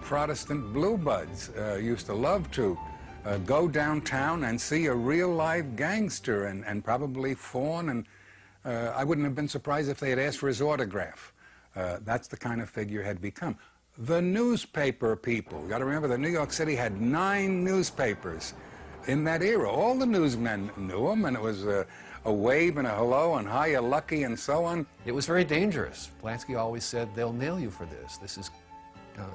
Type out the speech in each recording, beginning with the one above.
Protestant blue buds used to love to go downtown and see a real live gangster and probably fawn, and I wouldn't have been surprised if they had asked for his autograph. That's the kind of figure had become. The newspaper people, you got to remember that New York City had 9 newspapers in that era. All the newsmen knew him, and it was a wave and a hello and hiya Lucky and so on. It was very dangerous. Polanski always said, they'll nail you for this. This is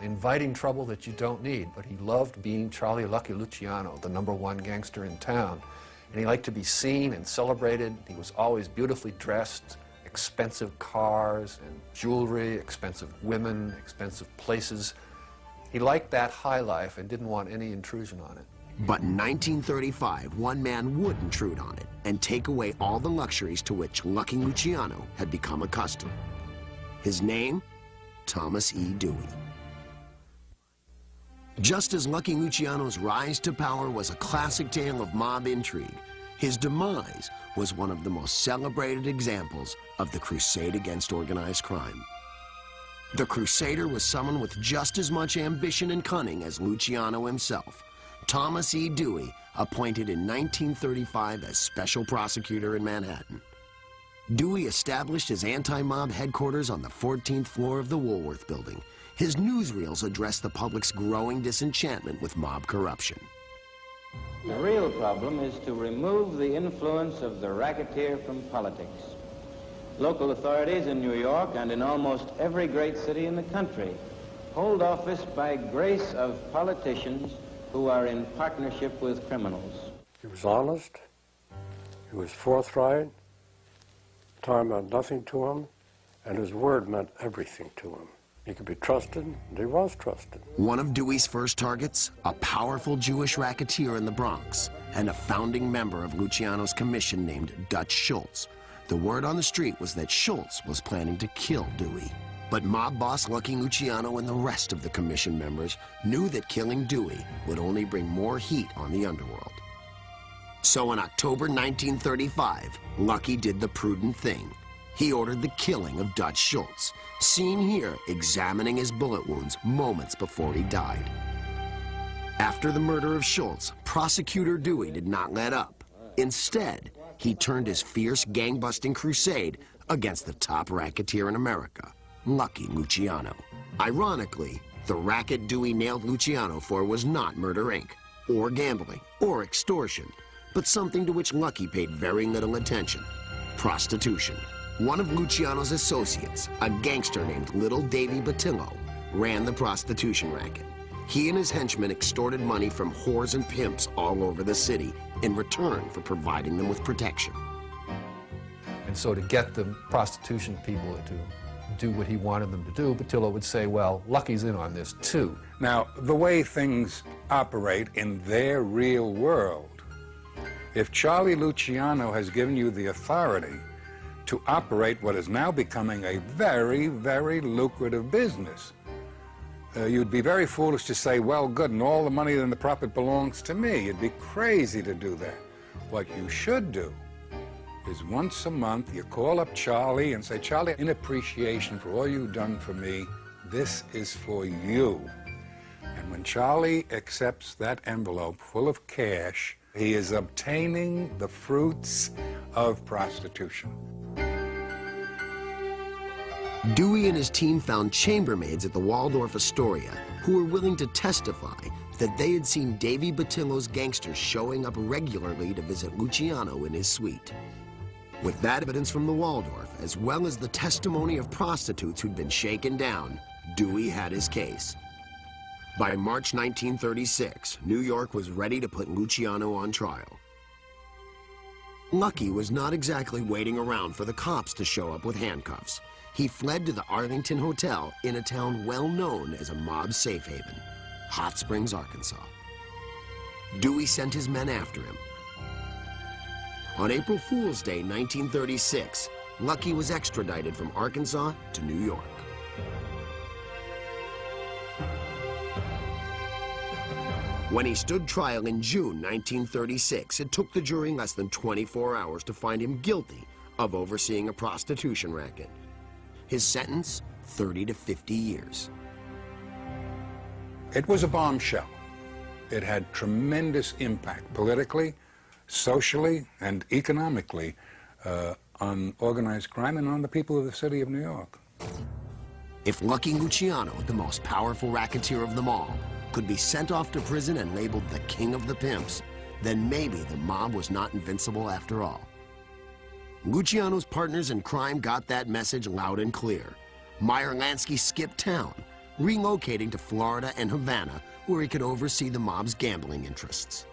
inviting trouble that you don't need. But he loved being Charlie Lucky Luciano, the #1 gangster in town. And he liked to be seen and celebrated. He was always beautifully dressed, expensive cars and jewelry, expensive women, expensive places. He liked that high life and didn't want any intrusion on it. But in 1935, one man would intrude on it and take away all the luxuries to which Lucky Luciano had become accustomed. His name? Thomas E. Dewey. Just as Lucky Luciano's rise to power was a classic tale of mob intrigue, his demise was one of the most celebrated examples of the crusade against organized crime. The crusader was someone with just as much ambition and cunning as Luciano himself. Thomas E. Dewey, appointed in 1935 as special prosecutor in Manhattan. Dewey established his anti-mob headquarters on the 14th floor of the Woolworth Building. His newsreels addressed the public's growing disenchantment with mob corruption. The real problem is to remove the influence of the racketeer from politics. Local authorities in New York and in almost every great city in the country hold office by grace of politicians who are in partnership with criminals. He was honest, he was forthright, time meant nothing to him, and his word meant everything to him. He could be trusted, and he was trusted. One of Dewey's first targets, a powerful Jewish racketeer in the Bronx, and a founding member of Luciano's commission named Dutch Schultz. The word on the street was that Schultz was planning to kill Dewey. But mob boss Lucky Luciano and the rest of the commission members knew that killing Dewey would only bring more heat on the underworld. So in October 1935, Lucky did the prudent thing. He ordered the killing of Dutch Schultz, seen here examining his bullet wounds moments before he died. After the murder of Schultz, prosecutor Dewey did not let up. Instead, he turned his fierce gang-busting crusade against the top racketeer in America, Lucky Luciano. Ironically, the racket Dewey nailed Luciano for was not Murder, Inc., or gambling, or extortion, but something to which Lucky paid very little attention: prostitution. One of Luciano's associates, a gangster named Little Davy Batillo, ran the prostitution racket. He and his henchmen extorted money from whores and pimps all over the city in return for providing them with protection. And so to get the prostitution people to do what he wanted them to do, Batillo would say, well, Lucky's in on this too. Now, the way things operate in their real world, if Charlie Luciano has given you the authority to operate what is now becoming a very, very lucrative business, you'd be very foolish to say, well, good, and all the money and the profit belongs to me. You'd be crazy to do that. What you should do is once a month you call up Charlie and say, Charlie, in appreciation for all you've done for me, this is for you. And when Charlie accepts that envelope full of cash, he is obtaining the fruits of prostitution. Dewey and his team found chambermaids at the Waldorf Astoria who were willing to testify that they had seen Davy Batillo's gangsters showing up regularly to visit Luciano in his suite. With that evidence from the Waldorf, as well as the testimony of prostitutes who'd been shaken down, Dewey had his case. By March 1936, New York was ready to put Luciano on trial. Lucky was not exactly waiting around for the cops to show up with handcuffs. He fled to the Arlington Hotel in a town well known as a mob safe haven, Hot Springs, Arkansas. Dewey sent his men after him. On April Fool's Day, 1936, Lucky was extradited from Arkansas to New York. When he stood trial in June 1936, it took the jury less than 24 hours to find him guilty of overseeing a prostitution racket. His sentence, 30 to 50 years. It was a bombshell. It had tremendous impact politically, socially, and economically on organized crime and on the people of the city of New York. If Lucky Luciano, the most powerful racketeer of them all, could be sent off to prison and labeled the king of the pimps, then maybe the mob was not invincible after all. Luciano's partners in crime got that message loud and clear. Meyer Lansky skipped town, relocating to Florida and Havana, where he could oversee the mob's gambling interests.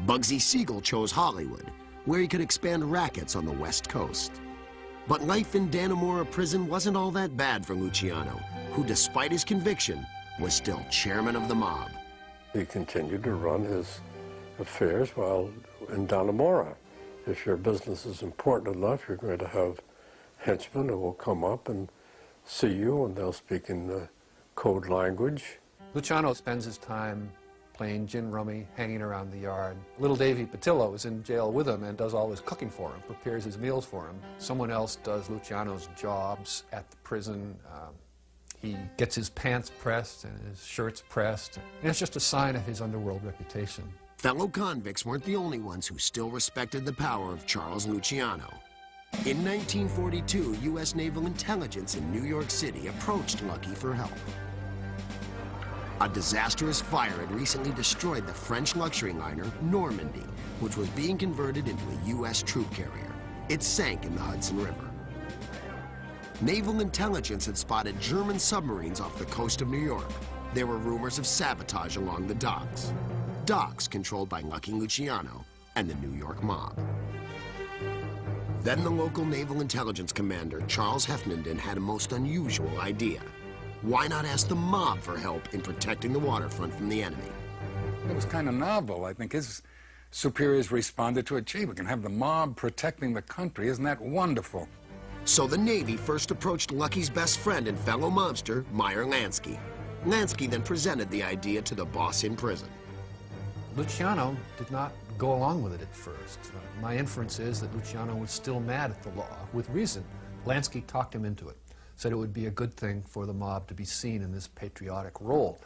Bugsy Siegel chose Hollywood, where he could expand rackets on the West Coast. But life in Dannemora prison wasn't all that bad for Luciano, who, despite his conviction, was still chairman of the mob. He continued to run his affairs while in Dannemora. If your business is important enough, you're going to have henchmen who will come up and see you, and they'll speak in the code language. Luciano spends his time playing gin rummy, hanging around the yard. Little Davy Patillo is in jail with him and does all his cooking for him, prepares his meals for him. Someone else does Luciano's jobs at the prison. He gets his pants pressed and his shirts pressed. And it's just a sign of his underworld reputation. Fellow convicts weren't the only ones who still respected the power of Charles Luciano. In 1942, U.S. Naval Intelligence in New York City approached Lucky for help. A disastrous fire had recently destroyed the French luxury liner Normandy, which was being converted into a U.S. troop carrier. It sank in the Hudson River. Naval Intelligence had spotted German submarines off the coast of New York. There were rumors of sabotage along the docks. Docks controlled by Lucky Luciano and the New York mob. Then the local Naval Intelligence commander, Charles Hefnenden, had a most unusual idea. Why not ask the mob for help in protecting the waterfront from the enemy? It was kind of novel. I think his superiors responded to it. Gee, we can have the mob protecting the country. Isn't that wonderful? So the Navy first approached Lucky's best friend and fellow mobster, Meyer Lansky. Lansky then presented the idea to the boss in prison. Luciano did not go along with it at first. My inference is that Luciano was still mad at the law, with reason. Lansky talked him into it, said it would be a good thing for the mob to be seen in this patriotic role.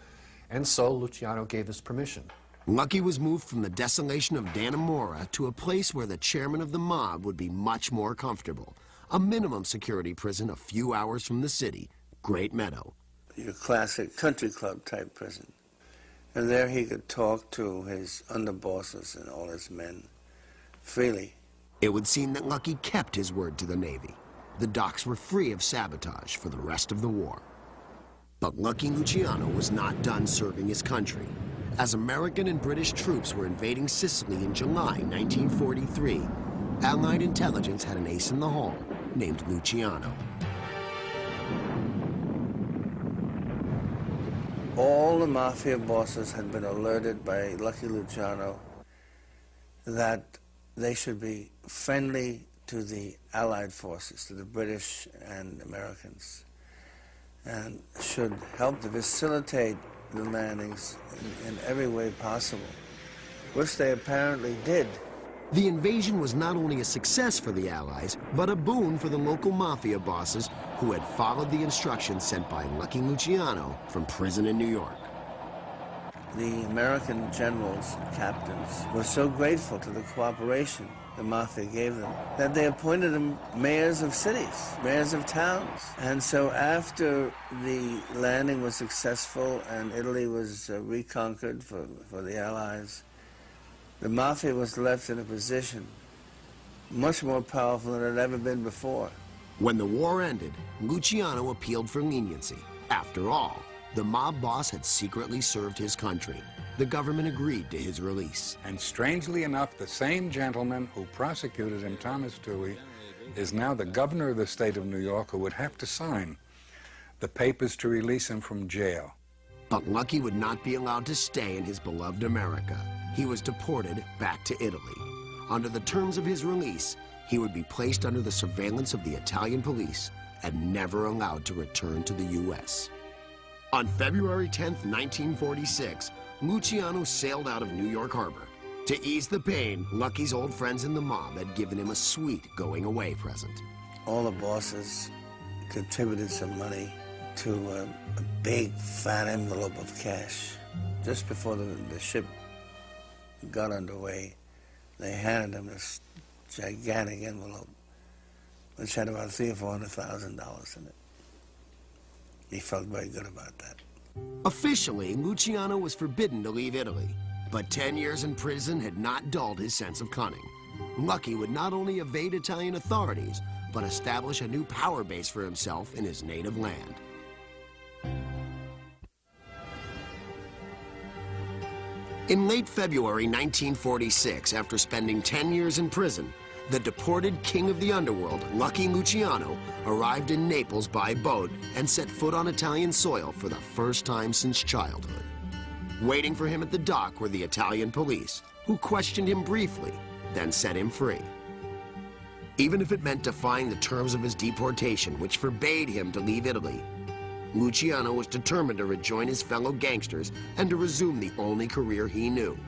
And so Luciano gave his permission. Lucky was moved from the desolation of Dannemora to a place where the chairman of the mob would be much more comfortable. A minimum security prison a few hours from the city, Great Meadow. Your classic country club type prison. And there he could talk to his underbosses and all his men freely. It would seem that Lucky kept his word to the Navy. The docks were free of sabotage for the rest of the war. But Lucky Luciano was not done serving his country. As American and British troops were invading Sicily in July 1943, Allied intelligence had an ace in the hole named Luciano. All the mafia bosses had been alerted by Lucky Luciano that they should be friendly to the Allied forces, to the British and Americans, and should help to facilitate the landings in every way possible, which they apparently did. The invasion was not only a success for the Allies, but a boon for the local mafia bosses who had followed the instructions sent by Lucky Luciano from prison in New York. The American generals and captains were so grateful to the cooperation the mafia gave them that they appointed them mayors of cities, mayors of towns. And so after the landing was successful and Italy was reconquered for the Allies, the mafia was left in a position much more powerful than it had ever been before. When the war ended, Luciano appealed for leniency. After all, the mob boss had secretly served his country. The government agreed to his release. And strangely enough, the same gentleman who prosecuted him, Thomas Dewey, is now the governor of the state of New York, who would have to sign the papers to release him from jail. But Lucky would not be allowed to stay in his beloved America. He was deported back to Italy. Under the terms of his release, he would be placed under the surveillance of the Italian police and never allowed to return to the U.S. On February 10th, 1946, Luciano sailed out of New York Harbor. To ease the pain, Lucky's old friends in the mob had given him a sweet going-away present. All the bosses contributed some money, to a big, fat envelope of cash. Just before the ship got underway, they handed him this gigantic envelope, which had about $300,000 or $400,000 in it. He felt very good about that. Officially, Luciano was forbidden to leave Italy, but 10 years in prison had not dulled his sense of cunning. Lucky would not only evade Italian authorities, but establish a new power base for himself in his native land. In late February 1946, after spending 10 years in prison, the deported king of the underworld, Lucky Luciano, arrived in Naples by boat and set foot on Italian soil for the first time since childhood. Waiting for him at the dock were the Italian police, who questioned him briefly, then set him free. Even if it meant defying the terms of his deportation, which forbade him to leave Italy, Luciano was determined to rejoin his fellow gangsters and to resume the only career he knew,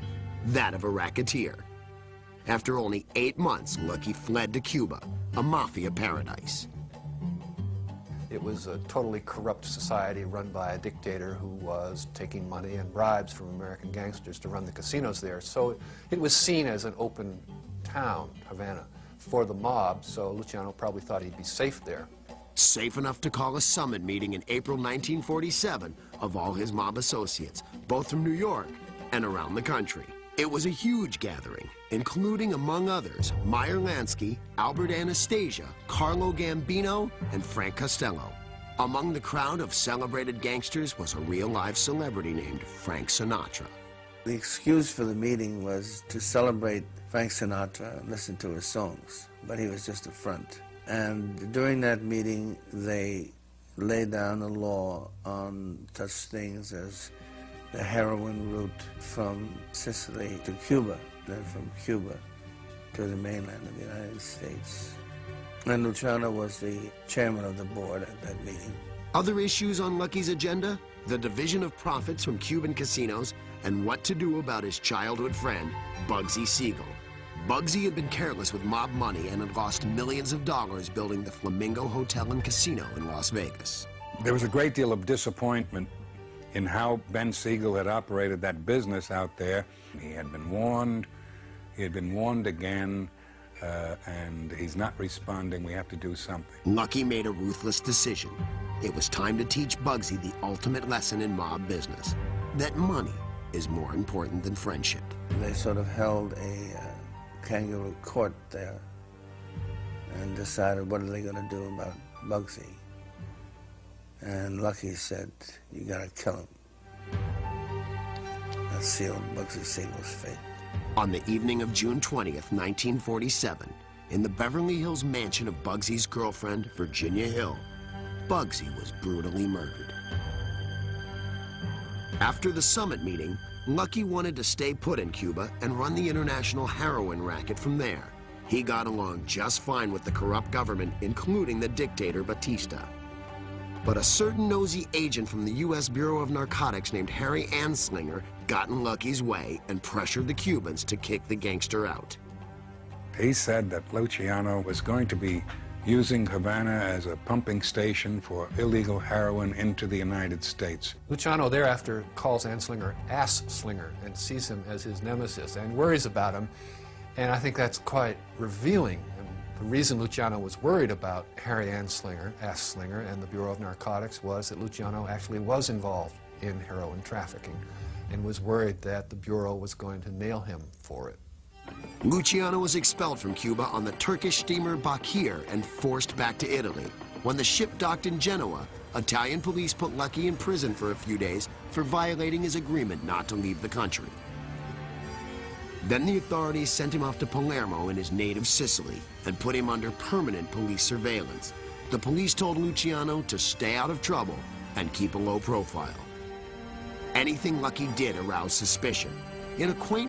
that of a racketeer. After only 8 months, Lucky fled to Cuba, a mafia paradise. It was a totally corrupt society run by a dictator who was taking money and bribes from American gangsters to run the casinos there. So it was seen as an open town, Havana, for the mob, so Luciano probably thought he'd be safe there. Safe enough to call a summit meeting in April 1947 of all his mob associates, both from New York and around the country. It was a huge gathering, including, among others, Meyer Lansky, Albert Anastasia, Carlo Gambino, and Frank Costello. Among the crowd of celebrated gangsters was a real-life celebrity named Frank Sinatra. The excuse for the meeting was to celebrate Frank Sinatra and listen to his songs, but he was just a front. And during that meeting, they laid down a law on such things as the heroin route from Sicily to Cuba, then from Cuba to the mainland of the United States. And Luciano was the chairman of the board at that meeting. Other issues on Lucky's agenda? The division of profits from Cuban casinos and what to do about his childhood friend, Bugsy Siegel. Bugsy had been careless with mob money and had lost millions of dollars building the Flamingo Hotel and Casino in Las Vegas. There was a great deal of disappointment in how Ben Siegel had operated that business out there. He had been warned again, and he's not responding. We have to do something. Lucky made a ruthless decision. It was time to teach Bugsy the ultimate lesson in mob business, that money is more important than friendship. They sort of held a kangaroo court there and decided what are they going to do about Bugsy. And Lucky said, you gotta kill him. That sealed Bugsy Siegel's fate. On the evening of June 20th, 1947, in the Beverly Hills mansion of Bugsy's girlfriend, Virginia Hill, Bugsy was brutally murdered. After the summit meeting, Lucky wanted to stay put in Cuba and run the international heroin racket from there. He got along just fine with the corrupt government, including the dictator Batista. But a certain nosy agent from the U.S. Bureau of Narcotics named Harry Anslinger got in Lucky's way and pressured the Cubans to kick the gangster out. He said that Luciano was going to be using Havana as a pumping station for illegal heroin into the United States. Luciano thereafter calls Anslinger Ass Slinger and sees him as his nemesis and worries about him. And I think that's quite revealing. And the reason Luciano was worried about Harry Anslinger, Ass Slinger, and the Bureau of Narcotics was that Luciano actually was involved in heroin trafficking and was worried that the Bureau was going to nail him for it. Luciano was expelled from Cuba on the Turkish steamer Bakir and forced back to Italy. When the ship docked in Genoa, Italian police put Lucky in prison for a few days for violating his agreement not to leave the country. Then the authorities sent him off to Palermo in his native Sicily and put him under permanent police surveillance. The police told Luciano to stay out of trouble and keep a low profile. Anything Lucky did aroused suspicion. In a quaint